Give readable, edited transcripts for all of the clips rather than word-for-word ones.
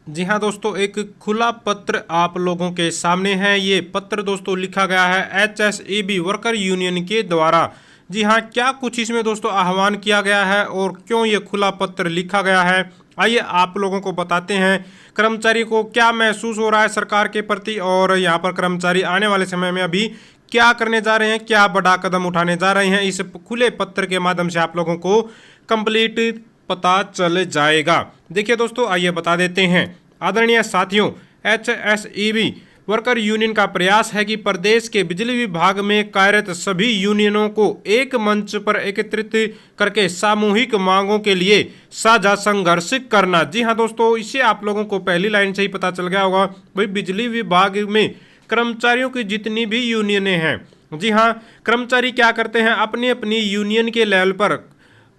जी हाँ दोस्तों, एक खुला पत्र आप लोगों के सामने है। ये पत्र दोस्तों लिखा गया है HSEB वर्कर यूनियन के द्वारा। जी हाँ, क्या कुछ इसमें दोस्तों आह्वान किया गया है और क्यों ये खुला पत्र लिखा गया है, आइए आप लोगों को बताते हैं। कर्मचारी को क्या महसूस हो रहा है सरकार के प्रति, और यहाँ पर कर्मचारी आने वाले समय में अभी क्या करने जा रहे हैं, क्या बड़ा कदम उठाने जा रहे हैं, इस खुले पत्र के माध्यम से आप लोगों को कंप्लीट पता चल जाएगा। देखिए दोस्तों, आइए बता देते हैं। आदरणीय साथियों, HSEB वर्कर यूनियन का प्रयास है कि प्रदेश के बिजली विभाग में कार्यरत सभी यूनियनों को एक मंच पर एकत्रित करके सामूहिक मांगों के लिए साझा संघर्ष करना। जी हाँ दोस्तों, इससे आप लोगों को पहली लाइन से ही पता चल गया होगा भाई, बिजली विभाग में कर्मचारियों की जितनी भी यूनियनें हैं, जी हाँ, कर्मचारी क्या करते हैं, अपनी अपनी यूनियन के लेवल पर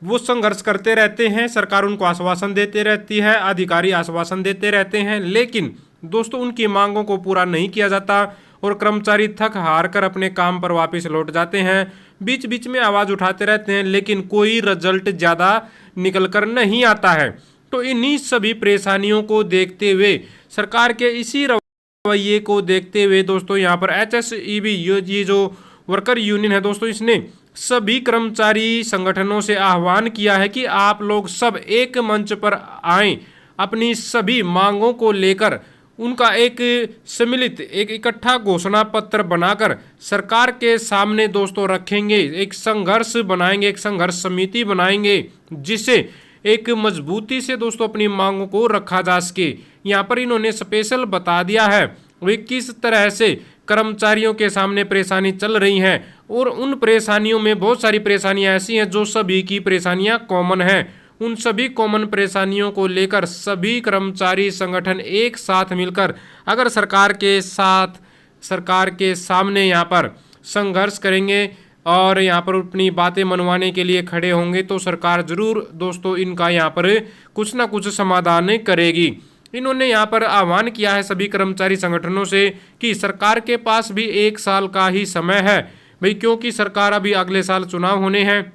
वो संघर्ष करते रहते हैं। सरकार उनको आश्वासन देते रहती है, अधिकारी आश्वासन देते रहते हैं, लेकिन दोस्तों उनकी मांगों को पूरा नहीं किया जाता और कर्मचारी थक हार कर अपने काम पर वापस लौट जाते हैं। बीच बीच में आवाज़ उठाते रहते हैं, लेकिन कोई रिजल्ट ज़्यादा निकल कर नहीं आता है। तो इन्हीं सभी परेशानियों को देखते हुए, सरकार के इसी रवैये को देखते हुए दोस्तों, यहाँ पर HSEB ये जो वर्कर यूनियन है दोस्तों, इसने सभी कर्मचारी संगठनों से आह्वान किया है कि आप लोग सब एक मंच पर आएं, अपनी सभी मांगों को लेकर उनका एक सम्मिलित एक इकट्ठा घोषणा पत्र बनाकर सरकार के सामने दोस्तों रखेंगे। एक संघर्ष बनाएंगे, एक संघर्ष समिति बनाएंगे, जिससे एक मजबूती से दोस्तों अपनी मांगों को रखा जा सके। यहाँ पर इन्होंने स्पेशल बता दिया है वे किस तरह से कर्मचारियों के सामने परेशानी चल रही हैं, और उन परेशानियों में बहुत सारी परेशानियां ऐसी हैं जो सभी की परेशानियां कॉमन हैं। उन सभी कॉमन परेशानियों को लेकर सभी कर्मचारी संगठन एक साथ मिलकर अगर सरकार के सामने यहाँ पर संघर्ष करेंगे और यहाँ पर अपनी बातें मनवाने के लिए खड़े होंगे, तो सरकार जरूर दोस्तों इनका यहाँ पर कुछ ना कुछ समाधान करेगी। इन्होंने यहाँ पर आह्वान किया है सभी कर्मचारी संगठनों से कि सरकार के पास भी 1 साल का ही समय है भाई, क्योंकि सरकार अभी अगले साल चुनाव होने हैं,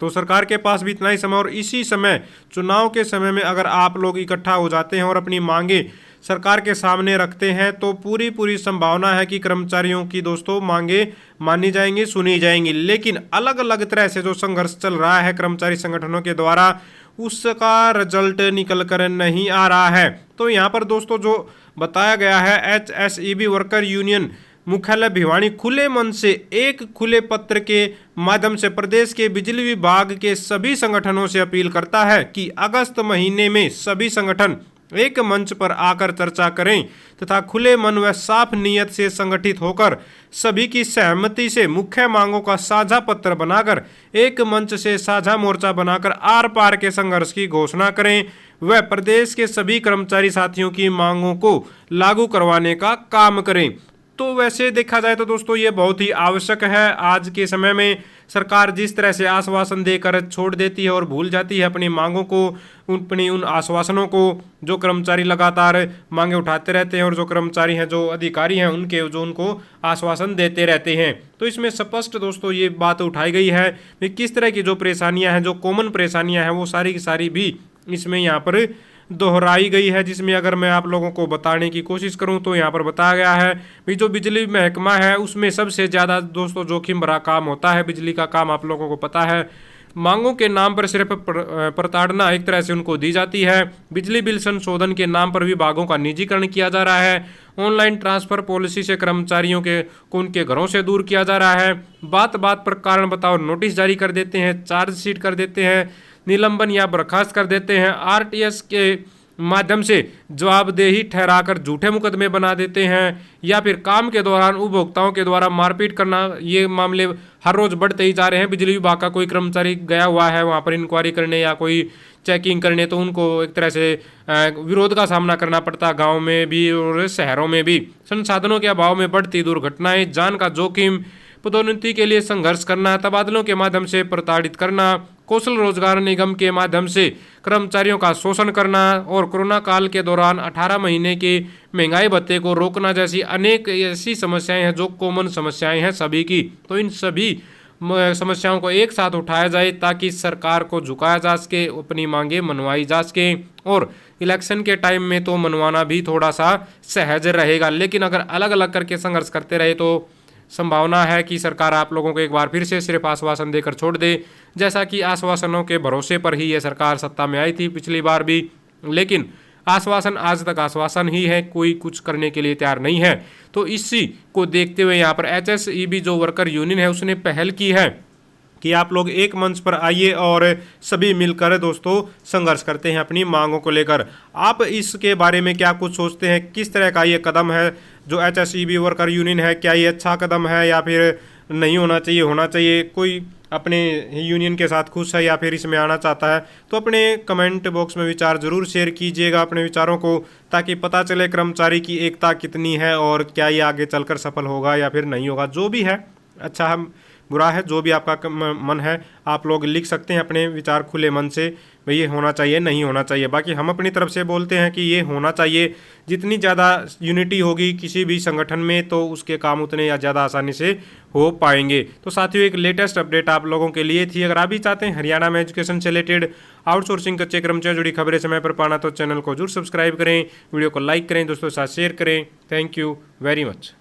तो सरकार के पास भी इतना ही समय, और इसी समय चुनाव के समय में अगर आप लोग इकट्ठा हो जाते हैं और अपनी मांगे सरकार के सामने रखते हैं, तो पूरी संभावना है कि कर्मचारियों की दोस्तों मांगे मानी जाएंगी, सुनी जाएंगी। लेकिन अलग अलग तरह से जो संघर्ष चल रहा है कर्मचारी संगठनों के द्वारा, उसका रिजल्ट निकल कर नहीं आ रहा है। तो यहाँ पर दोस्तों जो बताया गया है, HSEB वर्कर यूनियन मुख्यालय भिवानी खुले मन से एक खुले पत्र के माध्यम से प्रदेश के बिजली विभाग के सभी संगठनों से अपील करता है कि अगस्त महीने में सभी संगठन एक मंच पर आकर चर्चा करें तथा खुले मन व साफ नीयत से संगठित होकर सभी की सहमति से मुख्य मांगों का साझा पत्र बनाकर एक मंच से साझा मोर्चा बनाकर आर पार के संघर्ष की घोषणा करें व प्रदेश के सभी कर्मचारी साथियों की मांगों को लागू करवाने का काम करें। तो वैसे देखा जाए तो दोस्तों ये बहुत ही आवश्यक है। आज के समय में सरकार जिस तरह से आश्वासन देकर छोड़ देती है और भूल जाती है अपनी मांगों को, अपनी उन आश्वासनों को, जो कर्मचारी लगातार मांगे उठाते रहते हैं और जो कर्मचारी हैं, जो अधिकारी हैं, उनके जो उनको आश्वासन देते रहते हैं। तो इसमें स्पष्ट दोस्तों ये बात उठाई गई है कि किस तरह की जो परेशानियाँ हैं, जो कॉमन परेशानियाँ हैं, वो सारी की सारी भी इसमें यहाँ पर दोहराई गई है। जिसमें अगर मैं आप लोगों को बताने की कोशिश करूं तो यहाँ पर बताया गया है कि जो बिजली महकमा है उसमें सबसे ज़्यादा दोस्तों जोखिम भरा काम होता है। बिजली का काम आप लोगों को पता है, मांगों के नाम पर सिर्फ प्रताड़ना एक तरह से उनको दी जाती है। बिजली बिल संशोधन के नाम पर विभागों का निजीकरण किया जा रहा है। ऑनलाइन ट्रांसफर पॉलिसी से कर्मचारियों को उनके घरों से दूर किया जा रहा है। बात बात पर कारण बताओ नोटिस जारी कर देते हैं, चार्जशीट कर देते हैं, निलंबन या बर्खास्त कर देते हैं, RTS के माध्यम से जवाबदेही ठहराकर झूठे मुकदमे बना देते हैं, या फिर काम के दौरान उपभोक्ताओं के द्वारा मारपीट करना। ये मामले हर रोज बढ़ते ही जा रहे हैं। बिजली विभाग का कोई कर्मचारी गया हुआ है वहाँ पर इंक्वायरी करने या कोई चेकिंग करने, तो उनको एक तरह से विरोध का सामना करना पड़ता है, गाँव में भी और शहरों में भी। संसाधनों के अभाव में बढ़ती दुर्घटनाएं, जान का जोखिम, पदोन्नति के लिए संघर्ष करना, तबादलों के माध्यम से प्रताड़ित करना, कौशल रोजगार निगम के माध्यम से कर्मचारियों का शोषण करना, और कोरोना काल के दौरान 18 महीने के महंगाई भत्ते को रोकना, जैसी अनेक ऐसी समस्याएं हैं जो कॉमन समस्याएं हैं सभी की। तो इन सभी समस्याओं को एक साथ उठाया जाए ताकि सरकार को झुकाया जा सके, अपनी मांगे मनवाई जा सके। और इलेक्शन के टाइम में तो मनवाना भी थोड़ा सा सहज रहेगा, लेकिन अगर अलग अलग करके संघर्ष करते रहे तो संभावना है कि सरकार आप लोगों को एक बार फिर से सिर्फ आश्वासन देकर छोड़ दे, जैसा कि आश्वासनों के भरोसे पर ही यह सरकार सत्ता में आई थी पिछली बार भी। लेकिन आश्वासन आज तक आश्वासन ही है, कोई कुछ करने के लिए तैयार नहीं है। तो इसी को देखते हुए यहाँ पर HSEB जो वर्कर यूनियन है उसने पहल की है कि आप लोग एक मंच पर आइए और सभी मिलकर दोस्तों संघर्ष करते हैं अपनी मांगों को लेकर। आप इसके बारे में क्या कुछ सोचते हैं, किस तरह का ये कदम है जो HSEB वर्कर यूनियन है, क्या ये अच्छा कदम है या फिर नहीं होना चाहिए, होना चाहिए? कोई अपने यूनियन के साथ खुश है या फिर इसमें आना चाहता है तो अपने कमेंट बॉक्स में विचार जरूर शेयर कीजिएगा अपने विचारों को, ताकि पता चले कर्मचारी की एकता कितनी है और क्या ये आगे चलकर सफल होगा या फिर नहीं होगा। जो भी है, अच्छा है बुरा है, जो भी आपका मन है आप लोग लिख सकते हैं अपने विचार खुले मन से, भाई ये होना चाहिए नहीं होना चाहिए। बाकी हम अपनी तरफ से बोलते हैं कि ये होना चाहिए। जितनी ज़्यादा यूनिटी होगी किसी भी संगठन में तो उसके काम उतने या ज़्यादा आसानी से हो पाएंगे। तो साथियों, एक लेटेस्ट अपडेट आप लोगों के लिए थी। अगर आप भी चाहते हैं हरियाणा में एजुकेशन से रिलेटेड आउटसोर्सिंग कच्चे कर्मचारियों जुड़ी खबरें समय पर पाना तो चैनल को जरूर सब्सक्राइब करें, वीडियो को लाइक करें, दोस्तों के साथ शेयर करें। Thank you very much.